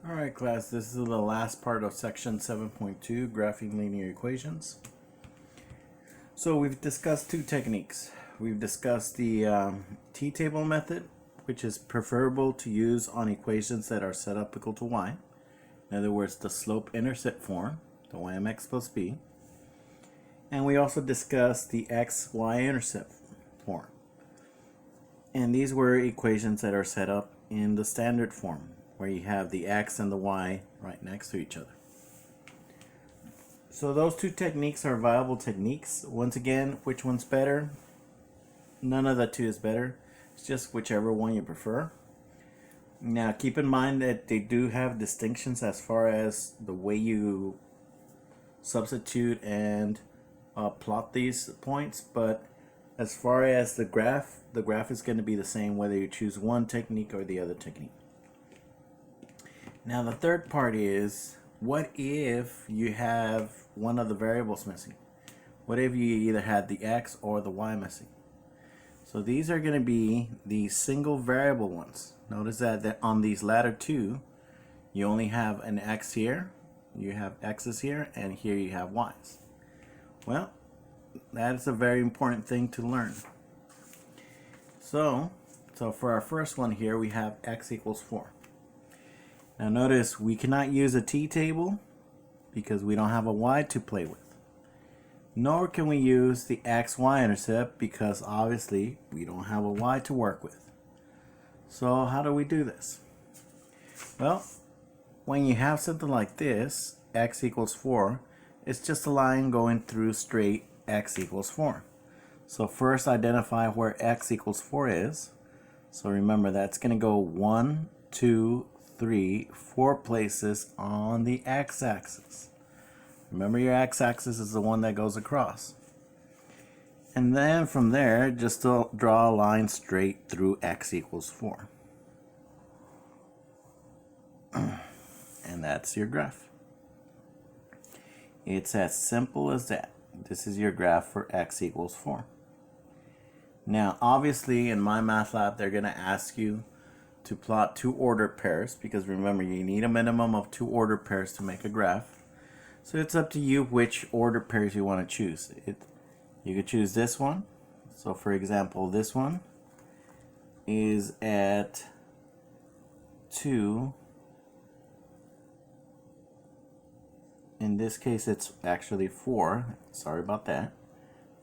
Alright class, this is the last part of section 7.2, graphing linear equations. So we've discussed two techniques. We've discussed the t-table method, which is preferable to use on equations that are set up equal to y. In other words, the slope-intercept form, the ymx plus b. And we also discussed the x-y-intercept form. And these were equations that are set up in the standard form, where you have the x and the y right next to each other. So those two techniques are viable techniques. Once again, which one's better? None of the two is better. It's just whichever one you prefer. Now keep in mind that they do have distinctions as far as the way you substitute and plot these points, but as far as the graph is going to be the same whether you choose one technique or the other technique. Now the third part is, what if you have one of the variables missing? What if you either had the x or the y missing? So these are going to be the single variable ones. Notice that on these latter two, you only have an x here, you have x's here, and here you have y's. Well, that is a very important thing to learn. So for our first one here, we have x equals 4. Now notice we cannot use a t-table because we don't have a y to play with. Nor can we use the x-y-intercept because obviously we don't have a y to work with. So how do we do this? Well, when you have something like this, x equals 4, it's just a line going through straight x equals 4. So first identify where x equals 4 is. So remember, that's going to go 1, 2, 3, 4 places on the x-axis. Remember, your x-axis is the one that goes across. And then from there, just draw a line straight through x equals 4. And that's your graph. It's as simple as that. This is your graph for x equals 4. Now, obviously, in MyMathLab, they're going to ask you to plot two ordered pairs, because remember, you need a minimum of two ordered pairs to make a graph. So it's up to you which ordered pairs you want to choose. You could choose this one. So for example, this one is at 2. In this case, it's actually 4. Sorry about that.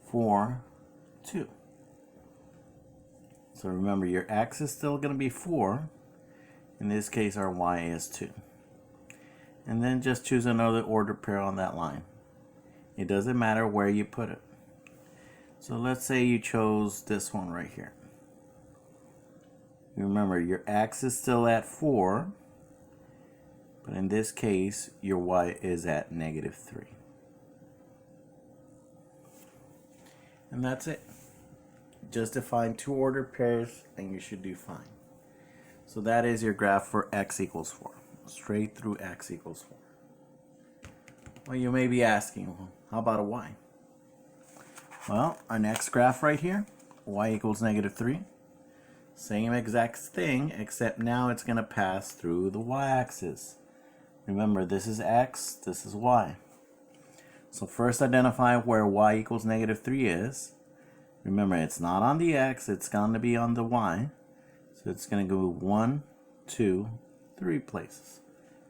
4, 2. So remember, your x is still going to be 4. In this case, our y is 2. And then just choose another ordered pair on that line. It doesn't matter where you put it. So let's say you chose this one right here. Remember, your x is still at 4. But in this case, your y is at -3. And that's it. Just define two ordered pairs and you should do fine. So that is your graph for x equals 4. Straight through x equals 4. Well, you may be asking, well, how about a y? Well, our next graph right here, y equals -3. Same exact thing, except now it's going to pass through the y-axis. Remember, this is x, this is y. So first identify where y equals -3 is. Remember, it's not on the x, it's going to be on the y. So it's going to go 1, 2, 3 places.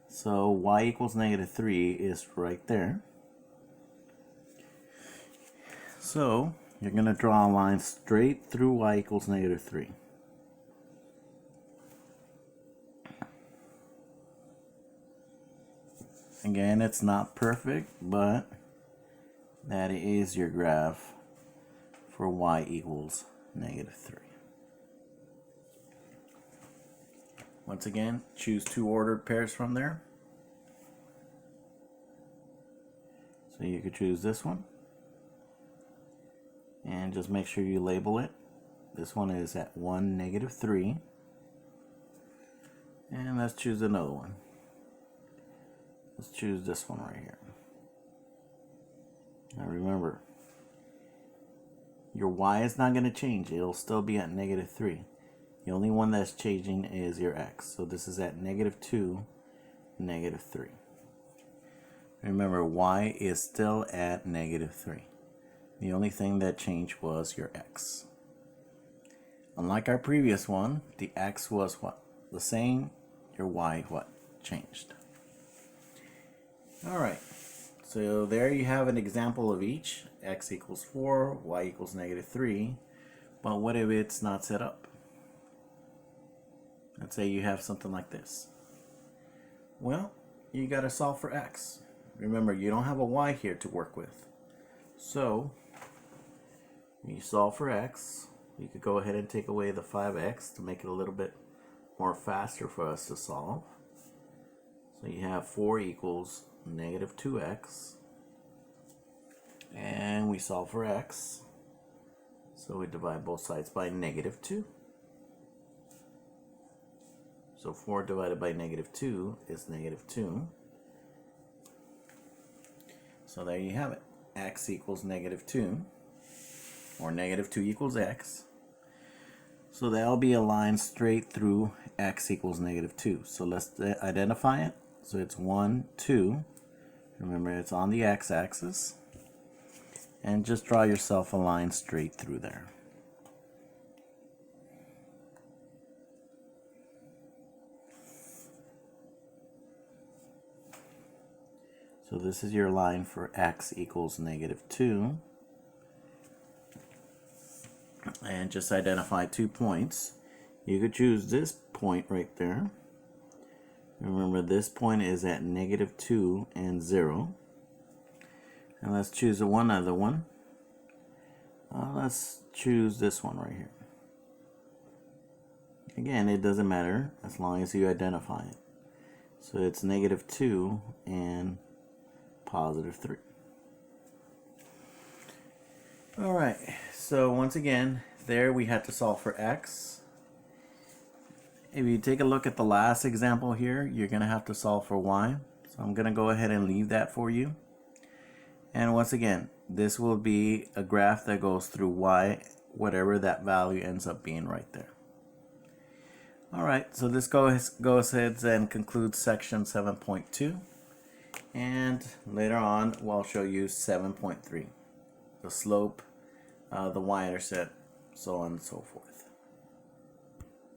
So y equals -3 is right there. So you're going to draw a line straight through y equals -3. Again, it's not perfect, but that is your graph for y equals -3. Once again, choose two ordered pairs from there. So you could choose this one. And just make sure you label it. This one is at 1, -3. And let's choose another one. Let's choose this one right here. Now remember, your y is not going to change. It'll still be at -3. The only one that's changing is your x. So this is at -2, negative 3. Remember, y is still at negative 3. The only thing that changed was your x. Unlike our previous one, the x was what? The same. Your y what? Changed. Alright, so there you have an example of each. X equals 4, y equals negative 3. But what if it's not set up? Let's say you have something like this. Well, you got to solve for x. Remember, you don't have a y here to work with. So, when you solve for x, you could go ahead and take away the 5x to make it a little bit more faster for us to solve. So you have 4 equals negative 2x. And we solve for x. So we divide both sides by negative 2. So 4 divided by negative 2 is negative 2. So there you have it. X equals negative 2. Or negative 2 equals x. So that'll be a line straight through x equals negative 2. So let's identify it. So it's 1, 2. Remember, it's on the x-axis. And just draw yourself a line straight through there. So this is your line for x equals negative 2. And just identify 2 points. You could choose this point right there. Remember, this point is at negative 2 and 0. And let's choose one other one. Let's choose this one right here. Again, it doesn't matter as long as you identify it. So it's negative 2 and positive 3. Alright, so once again, there we had to solve for x. If you take a look at the last example here, you're going to have to solve for y. So I'm going to go ahead and leave that for you. And once again, this will be a graph that goes through y, whatever that value ends up being right there. Alright, so this goes ahead and concludes section 7.2. And later on, we'll show you 7.3. The slope, the y-intercept, so on and so forth.